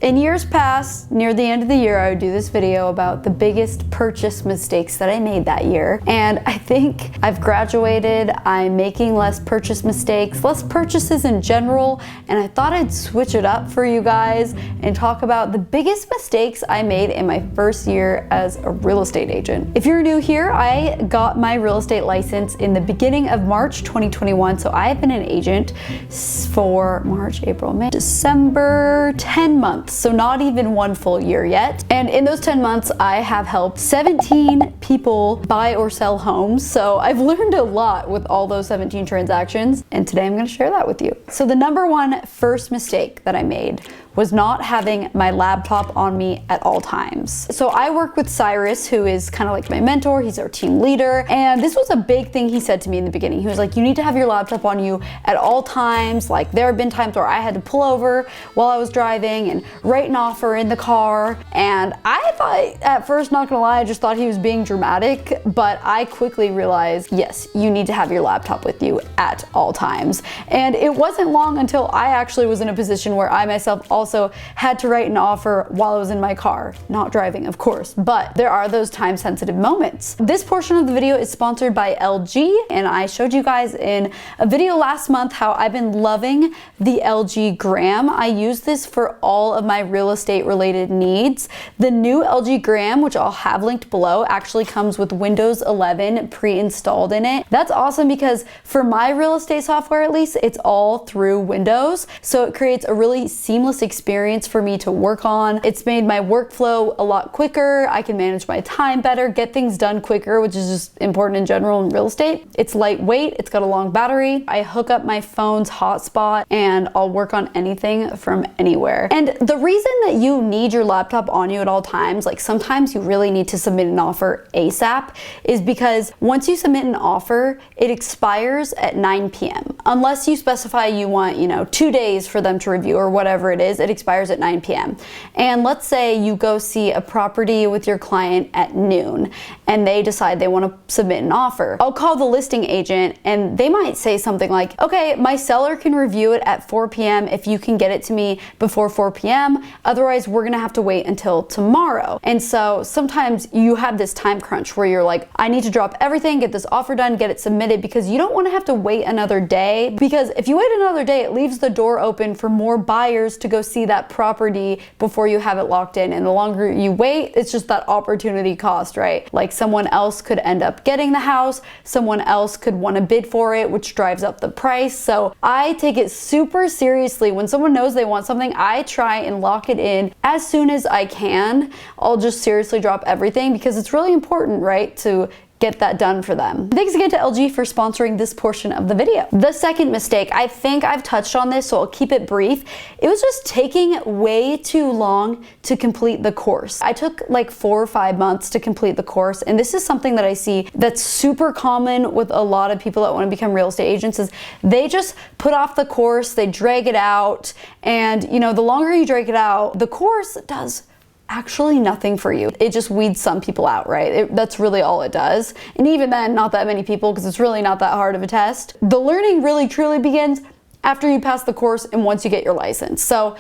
In years past, near the end of the year, I would do this video about the biggest purchase mistakes that I made that year. And I think I've graduated, I'm making less purchase mistakes, less purchases in general, and I thought I'd switch it up for you guys and talk about the biggest mistakes I made in my first year as a real estate agent. If you're new here, I got my real estate license in the beginning of March 2021, so I have been an agent for March, April, May, December, 10 months. So not even one full year yet. And in those 10 months, I have helped 17 people buy or sell homes. So I've learned a lot with all those 17 transactions. And today I'm gonna share that with you. So the number one first mistake that I made was not having my laptop on me at all times. So I work with Cyrus, who is kind of like my mentor. He's our team leader. And this was a big thing he said to me in the beginning. He was like, you need to have your laptop on you at all times. Like there have been times where I had to pull over while I was driving and write an offer in the car. And I thought at first, not gonna lie, I just thought he was being dramatic, but I quickly realized, yes, you need to have your laptop with you at all times. And it wasn't long until I actually was in a position where I myself also had to write an offer while I was in my car, not driving, of course, but there are those time sensitive moments. This portion of the video is sponsored by LG, and I showed you guys in a video last month how I've been loving the LG Gram. I use this for all of my real estate related needs. The new LG Gram, which I'll have linked below, actually comes with Windows 11 pre-installed in it. That's awesome because for my real estate software, at least, it's all through Windows. So it creates a really seamless experience for me to work on. It's made my workflow a lot quicker. I can manage my time better, get things done quicker, which is just important in general in real estate. It's lightweight, it's got a long battery. I hook up my phone's hotspot and I'll work on anything from anywhere. And the reason that you need your laptop on you at all times, like sometimes you really need to submit an offer ASAP, is because once you submit an offer, it expires at 9 p.m. Unless you specify you want, 2 days for them to review or whatever it is, it expires at 9 p.m. And let's say you go see a property with your client at noon and they decide they want to submit an offer. I'll call the listing agent and they might say something like, okay, my seller can review it at 4 p.m. if you can get it to me before 4 p.m. Otherwise, we're gonna have to wait until tomorrow. And so sometimes you have this time crunch where you're like, I need to drop everything, get this offer done, get it submitted, because you don't want to have to wait another day. Because if you wait another day, it leaves the door open for more buyers to go see that property before you have it locked in. And the longer you wait, it's just that opportunity cost, right? Like someone else could end up getting the house, someone else could want to bid for it, which drives up the price. So I take it super seriously. When someone knows they want something, I try and lock it in as soon as I can. I'll just seriously drop everything because it's really important, right, to get that done for them. Thanks again to LG for sponsoring this portion of the video. The second mistake, I think I've touched on this, so I'll keep it brief. It was just taking way too long to complete the course. I took like 4 or 5 months to complete the course, and this is something that I see that's super common with a lot of people that want to become real estate agents, is they just put off the course, they drag it out, and the longer you drag it out, the course does actually nothing for you. It just weeds some people out, right? That's really all it does. And even then, not that many people, because it's really not that hard of a test. The learning really truly begins after you pass the course and once you get your license. So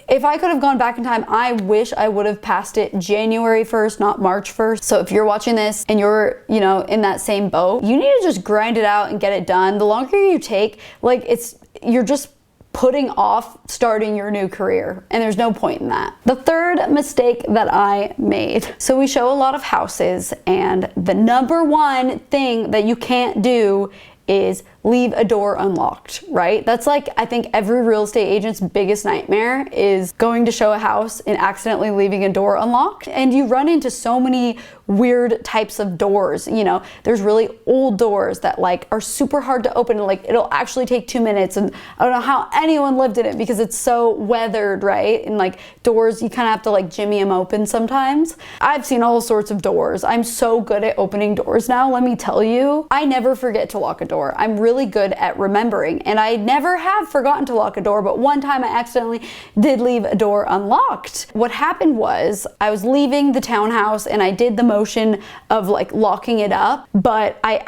if I could have gone back in time, I wish I would have passed it January 1st, not March 1st. So if you're watching this and you're, in that same boat, you need to just grind it out and get it done. The longer you take, you're just putting off starting your new career, and there's no point in that. The third mistake that I made. So we show a lot of houses, and the number one thing that you can't do is leave a door unlocked, right? That's like, I think every real estate agent's biggest nightmare is going to show a house and accidentally leaving a door unlocked. And you run into so many weird types of doors. There's really old doors that are super hard to open, and it'll actually take 2 minutes, and I don't know how anyone lived in it because it's so weathered, right? And doors, you kind of have to jimmy them open sometimes. I've seen all sorts of doors. I'm so good at opening doors now, let me tell you. I never forget to lock a door. I'm really good at remembering, and I never have forgotten to lock a door, but one time I accidentally did leave a door unlocked. What happened was I was leaving the townhouse and I did the motion of locking it up, but I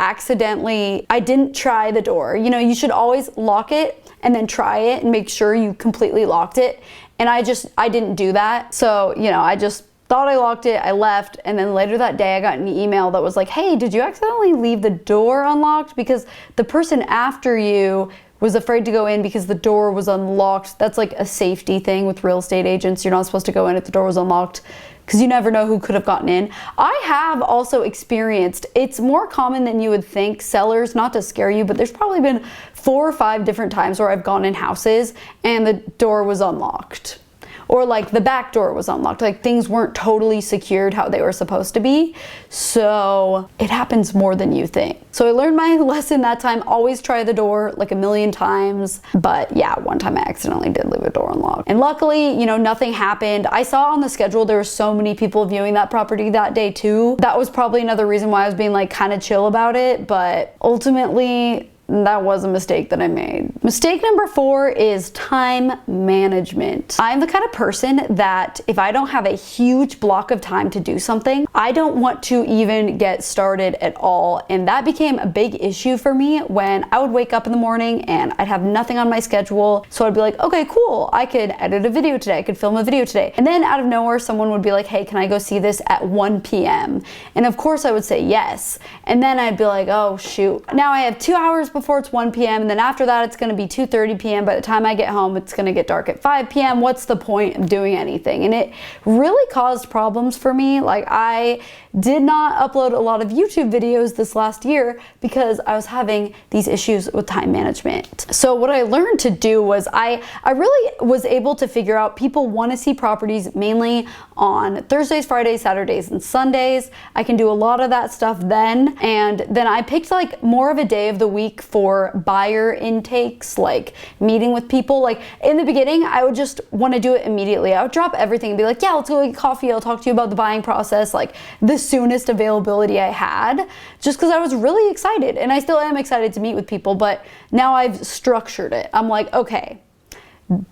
didn't try the door. You should always lock it and then try it and make sure you completely locked it. And I didn't do that. So, you know, I just thought I locked it, I left, and then later that day I got an email that was like, hey, did you accidentally leave the door unlocked? Because the person after you was afraid to go in because the door was unlocked. That's like a safety thing with real estate agents. You're not supposed to go in if the door was unlocked because you never know who could have gotten in. I have also experienced, it's more common than you would think, sellers, not to scare you, but there's probably been 4 or 5 different times where I've gone in houses and the door was unlocked. Or like the back door was unlocked, like things weren't totally secured how they were supposed to be. So it happens more than you think. So I learned my lesson that time, always try the door like a million times. But yeah, one time I accidentally did leave a door unlocked. And luckily, you know, nothing happened. I saw on the schedule there were so many people viewing that property that day too. That was probably another reason why I was being like kind of chill about it. But ultimately, that was a mistake that I made. Mistake number 4 is time management. I'm the kind of person that if I don't have a huge block of time to do something, I don't want to even get started at all. And that became a big issue for me when I would wake up in the morning and I'd have nothing on my schedule. So I'd be like, okay, cool, I could edit a video today, I could film a video today. And then out of nowhere, someone would be like, hey, can I go see this at 1 p.m.? And of course I would say yes. And then I'd be like, oh shoot, now I have 2 hours before it's 1 p.m. and then after that it's going to be 2:30 p.m. By the time I get home it's going to get dark at 5 p.m. What's the point of doing anything? And it really caused problems for me. Like I did not upload a lot of YouTube videos this last year because I was having these issues with time management. So what I learned to do was I really was able to figure out people want to see properties mainly on Thursdays, Fridays, Saturdays, and Sundays. I can do a lot of that stuff then. And then I picked like more of a day of the week for buyer intakes, like meeting with people. Like in the beginning, I would just want to do it immediately. I would drop everything and be like, yeah, let's go get coffee. I'll talk to you about the buying process, like the soonest availability I had, just because I was really excited. And I still am excited to meet with people, but now I've structured it. I'm like, okay,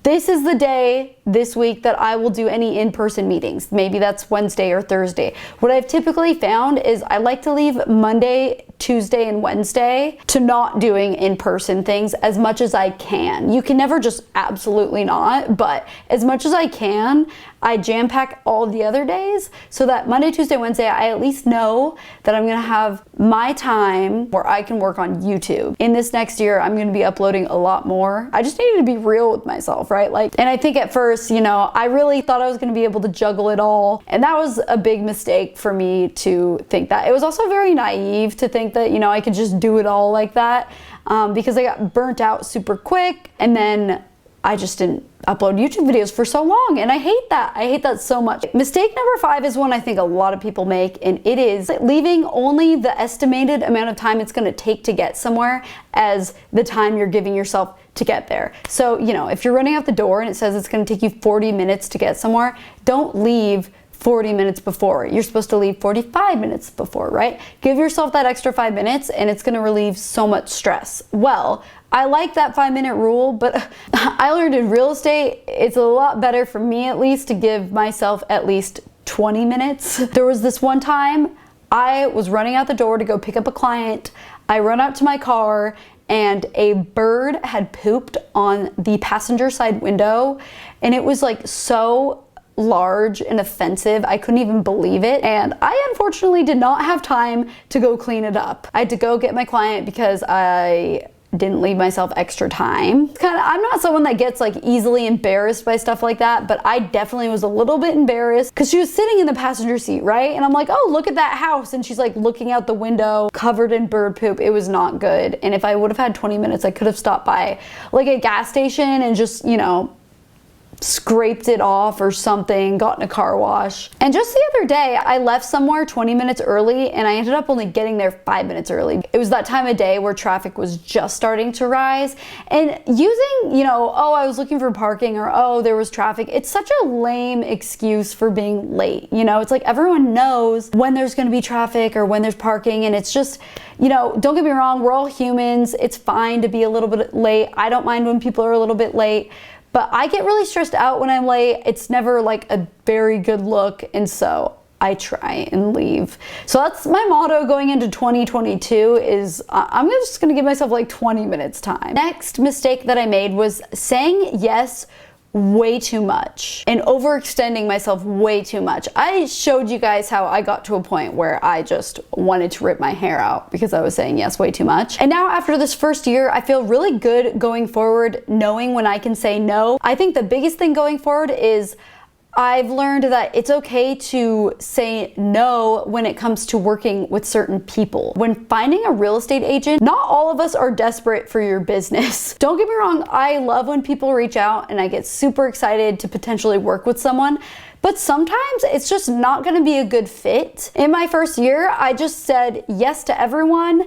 this is the day this week that I will do any in-person meetings. Maybe that's Wednesday or Thursday. What I've typically found is I like to leave Monday, Tuesday, and Wednesday to not doing in-person things as much as I can. You can never just absolutely not, but as much as I can, I jam pack all the other days so that Monday, Tuesday, Wednesday, I at least know that I'm gonna have my time where I can work on YouTube. In this next year, I'm gonna be uploading a lot more. I just needed to be real with myself, right? Like, and I think at first, you know, I really thought I was gonna be able to juggle it all. And that was a big mistake for me to think that. It was also very naive to think that, you know, I could just do it all like that because I got burnt out super quick. And then I just didn't upload YouTube videos for so long, and I hate that. I hate that so much. Mistake number 5 is one I think a lot of people make, and it is leaving only the estimated amount of time it's gonna take to get somewhere as the time you're giving yourself to get there. So, you know, if you're running out the door and it says it's gonna take you 40 minutes to get somewhere, don't leave 40 minutes before. You're supposed to leave 45 minutes before, right? Give yourself that extra 5 minutes and it's gonna relieve so much stress. Well, I like that 5-minute rule, but I learned in real estate, it's a lot better for me at least to give myself at least 20 minutes. There was this one time I was running out the door to go pick up a client. I run out to my car and a bird had pooped on the passenger side window, and it was like so large and offensive. I couldn't even believe it. And I unfortunately did not have time to go clean it up. I had to go get my client because I didn't leave myself extra time. I'm not someone that gets like easily embarrassed by stuff like that, but I definitely was a little bit embarrassed because she was sitting in the passenger seat, right? And I'm like, oh, look at that house. And she's like looking out the window covered in bird poop. It was not good. And if I would have had 20 minutes, I could have stopped by like a gas station and just, you know, scraped it off or something, gotten a car wash. And just the other day, I left somewhere 20 minutes early and I ended up only getting there 5 minutes early. It was that time of day where traffic was just starting to rise. And using, you know, oh, I was looking for parking, or oh, there was traffic, it's such a lame excuse for being late. You know, it's like everyone knows when there's gonna be traffic or when there's parking, and it's just, you know, don't get me wrong, we're all humans. It's fine to be a little bit late. I don't mind when people are a little bit late. But I get really stressed out when I'm late. It's never like a very good look, and so I try and leave. So that's my motto going into 2022 is I'm just gonna give myself like 20 minutes time. Next mistake that I made was saying yes way too much and overextending myself way too much. I showed you guys how I got to a point where I just wanted to rip my hair out because I was saying yes way too much. And now after this first year, I feel really good going forward, knowing when I can say no. I think the biggest thing going forward is I've learned that it's okay to say no when it comes to working with certain people. When finding a real estate agent, not all of us are desperate for your business. Don't get me wrong, I love when people reach out and I get super excited to potentially work with someone, but sometimes it's just not gonna be a good fit. In my first year, I just said yes to everyone,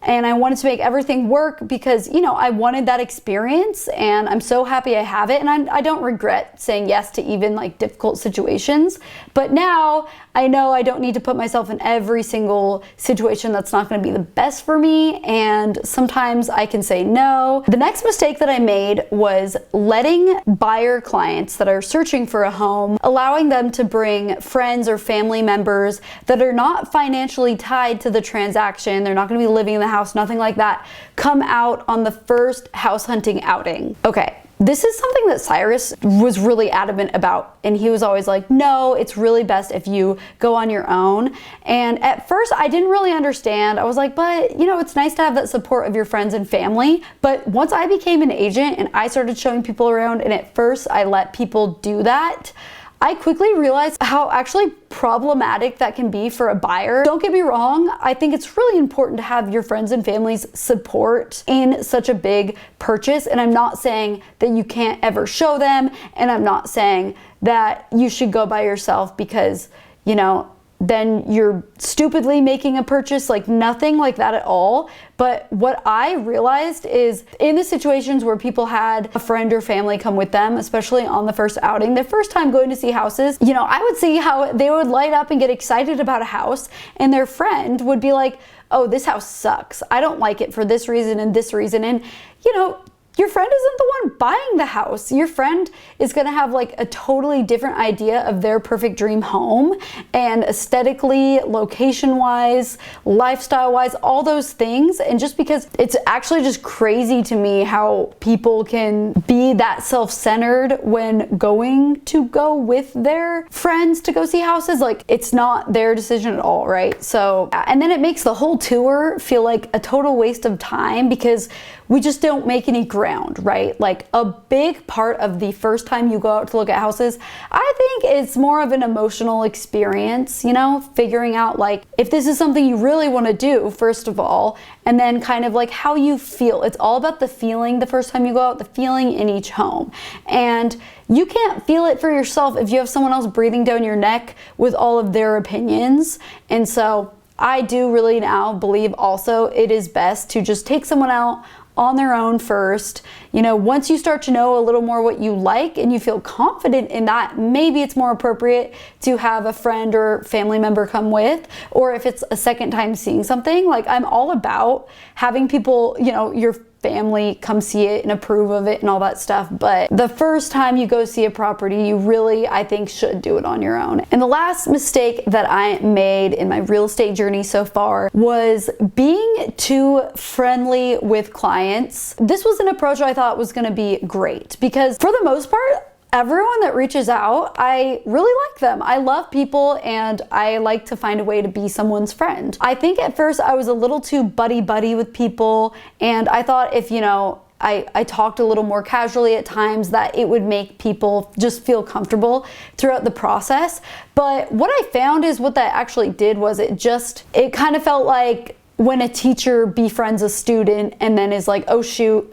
and I wanted to make everything work because, you know, I wanted that experience, and I'm so happy I have it, and I don't regret saying yes to even like difficult situations. But now I know I don't need to put myself in every single situation that's not going to be the best for me, and sometimes I can say no. The next mistake that I made was letting buyer clients that are searching for a home, allowing them to bring friends or family members that are not financially tied to the transaction. They're not going to be living in the house, nothing like that, come out on the first house hunting outing. Okay. This is something that Cyrus was really adamant about, and he was always like, no, it's really best if you go on your own. And at first I didn't really understand. I was like, but you know, it's nice to have that support of your friends and family. But once I became an agent and I started showing people around, and at first I let people do that, I quickly realized how actually problematic that can be for a buyer. Don't get me wrong, I think it's really important to have your friends and family's support in such a big purchase, and I'm not saying that you can't ever show them, and I'm not saying that you should go by yourself because, you know, then you're stupidly making a purchase, like nothing like that at all. But what I realized is in the situations where people had a friend or family come with them, especially on the first outing, their first time going to see houses, you know, I would see how they would light up and get excited about a house, and their friend would be like, oh, this house sucks. I don't like it for this reason and this reason. And, you know, your friend isn't the one buying the house. Your friend is gonna have like a totally different idea of their perfect dream home, and aesthetically, location-wise, lifestyle-wise, all those things. And just because it's actually just crazy to me how people can be that self-centered when going to go with their friends to go see houses. Like, it's not their decision at all, right? So, and then it makes the whole tour feel like a total waste of time because we just don't make any ground, right? Like, a big part of the first time you go out to look at houses, I think it's more of an emotional experience, you know, figuring out like if this is something you really want to do, first of all, and then kind of like how you feel. It's all about the feeling the first time you go out, the feeling in each home. And you can't feel it for yourself if you have someone else breathing down your neck with all of their opinions. And so I do really now believe also it is best to just take someone out on their own first. You know, once you start to know a little more what you like and you feel confident in that, maybe it's more appropriate to have a friend or family member come with, or if it's a second time seeing something, like I'm all about having people, you know, your family come see it and approve of it and all that stuff. But the first time you go see a property, you really, I think, should do it on your own. And the last mistake that I made in my real estate journey so far was being too friendly with clients. This was an approach I thought was going to be great because for the most part, everyone that reaches out, I really like them. I love people and I like to find a way to be someone's friend. I think at first I was a little too buddy-buddy with people, and I thought if, you know, I talked a little more casually at times that it would make people just feel comfortable throughout the process. But what I found is what that actually did was it kind of felt like when a teacher befriends a student and then is like, oh shoot,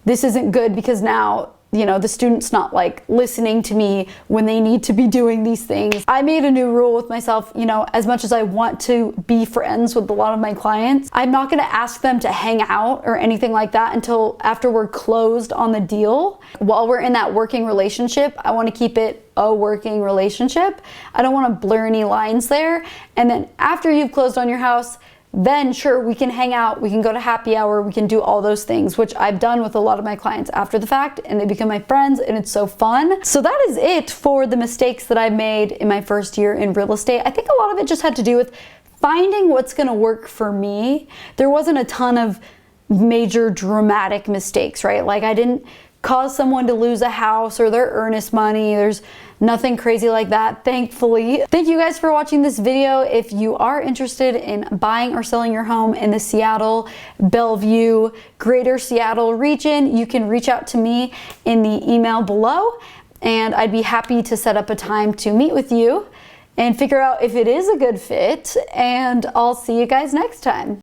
this isn't good because now, you know, the student's not like listening to me when they need to be doing these things. I made a new rule with myself, you know, as much as I want to be friends with a lot of my clients, I'm not gonna ask them to hang out or anything like that until after we're closed on the deal. While we're in that working relationship, I wanna keep it a working relationship. I don't wanna blur any lines there. And then after you've closed on your house, then sure, we can hang out, we can go to happy hour, we can do all those things, which I've done with a lot of my clients after the fact, and they become my friends, and it's so fun. So that is it for the mistakes that I made in my first year in real estate. I think a lot of it just had to do with finding what's gonna work for me. There wasn't a ton of major dramatic mistakes, right? Like I didn't cause someone to lose a house or their earnest money. There's nothing crazy like that, thankfully. Thank you guys for watching this video. If you are interested in buying or selling your home in the Seattle, Bellevue, Greater Seattle region, you can reach out to me in the email below, and I'd be happy to set up a time to meet with you and figure out if it is a good fit, and I'll see you guys next time.